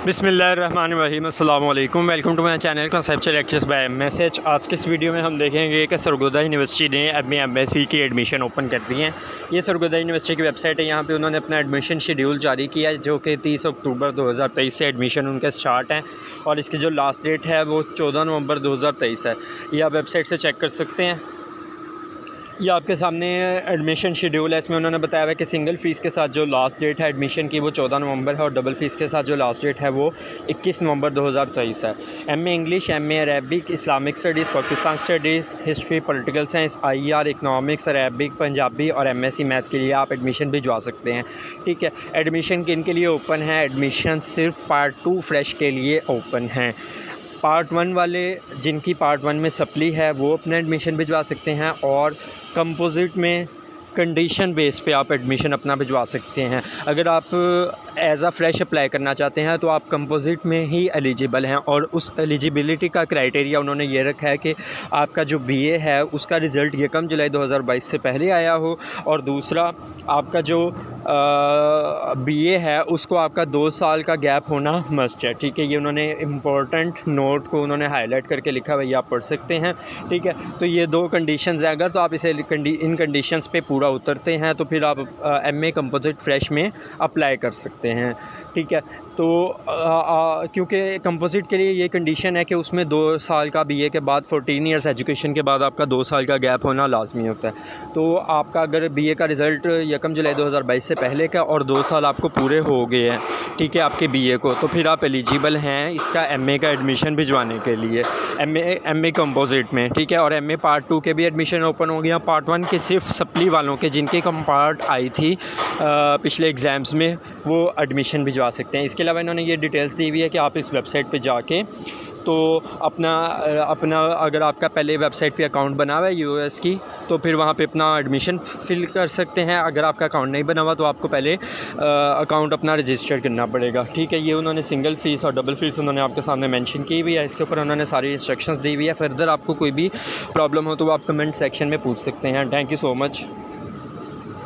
बिस्मिल्लाहिर्रहमानिर्रहीम अस्सलाम वालेकुम। Welcome to my channel conceptual lectures by MSH. आज के इस वीडियो में हम देखेंगे कि सरगोदा यूनिवर्सिटी ने अपनी एमएससी की एडमिशन ओपन कर दी है। ये सरगोदा यूनिवर्सिटी की वेबसाइट है। यहाँ पे उन्होंने अपना एडमिशन शेड्यूल जारी किया है, जो कि 30 अक्टूबर 2023 से एडमिशन उनके स्टार्ट हैं और इसकी जो लास्ट डेट है वो 14 नवंबर 2023 है। ये आप वेबसाइट से चेक कर सकते हैं। ये आपके सामने एडमिशन शेड्यूल है। इसमें उन्होंने बताया है कि सिंगल फ़ीस के साथ जो लास्ट डेट है एडमिशन की वो 14 नवंबर है और डबल फ़ीस के साथ जो लास्ट डेट है वो 21 नवंबर 2023 है। MA English, MA Arabic, Islamic studies, Pakistan studies, history, political science, IR, economics, Arabic, Punjabi और एमएससी मैथ के लिए आप एडमिशन भिजवा सकते हैं। ठीक है, एडमिशन किन के लिए ओपन है? एडमिशन सिर्फ पार्ट 2 फ्रेश के लिए ओपन है। पार्ट 1 वाले जिनकी पार्ट 1 में सप्ली है वो अपना एडमिशन भिजवा सकते हैं और कंपोजिट में कंडीशन बेस पे आप एडमिशन अपना भिजवा सकते हैं। अगर आप एज़ अ फ्रेश अप्लाई करना चाहते हैं तो आप कंपोजिट में ही एलिजिबल हैं और उस एलिजिबिलिटी का क्राइटेरिया उन्होंने ये रखा है कि आपका जो बीए है उसका रिज़ल्ट 1 जुलाई 2022 से पहले आया हो और दूसरा आपका जो बीए है उसको आपका 2 साल का गैप होना मस्ट है। ठीक है, ये उन्होंने इम्पोर्टेंट नोट को उन्होंने हाईलाइट करके लिखा हुआ है, आप पढ़ सकते हैं। ठीक है, तो ये 2 कंडीशंस हैं। अगर तो आप इसे इन कंडीशंस पे पूरा उतरते हैं तो फिर आप एमए कंपोजिट फ्रेश में अप्लाई कर सकते हैं। ठीक है, तो क्योंकि कंपोजिट के लिए ये कंडीशन है कि उसमें 2 साल का बीए के बाद 14 ईयर्स एजुकेशन के बाद आपका 2 साल का गैप होना लाजमी होता है। तो आपका अगर बीए का रिज़ल्ट 1 जुलाई 2022 से पहले का और 2 साल आपको पूरे हो गए हैं, ठीक है, आपके बीए को, तो फिर आप एलिजिबल हैं इसका एमए का एडमिशन भिजवाने के लिए, एमए कंपोजिट में। ठीक है, और एमए पार्ट 2 के भी एडमिशन ओपन हो गया। पार्ट 1 के सिर्फ सप्ली वालों के जिनकी कम पार्ट आई थी पिछले एग्ज़ाम्स में वो एडमिशन भिजवा सकते हैं। इसके अलावा इन्होंने ये डिटेल्स दी हुई है कि आप इस वेबसाइट पे जाके तो अपना अगर आपका पहले वेबसाइट पे अकाउंट बना हुआ है यूएस की तो फिर वहाँ पे अपना एडमिशन फिल कर सकते हैं। अगर आपका अकाउंट नहीं बना हुआ तो आपको पहले अकाउंट अपना रजिस्टर करना पड़ेगा। ठीक है, ये उन्होंने सिंगल फ़ीस और डबल फ़ीस उन्होंने आपके सामने मेंशन की हुई है। इसके ऊपर उन्होंने सारी इंस्ट्रक्शंस दी हुई है। फर्दर आपको कोई भी प्रॉब्लम हो तो वो आप कमेंट सेक्शन में पूछ सकते हैं। Thank you so much.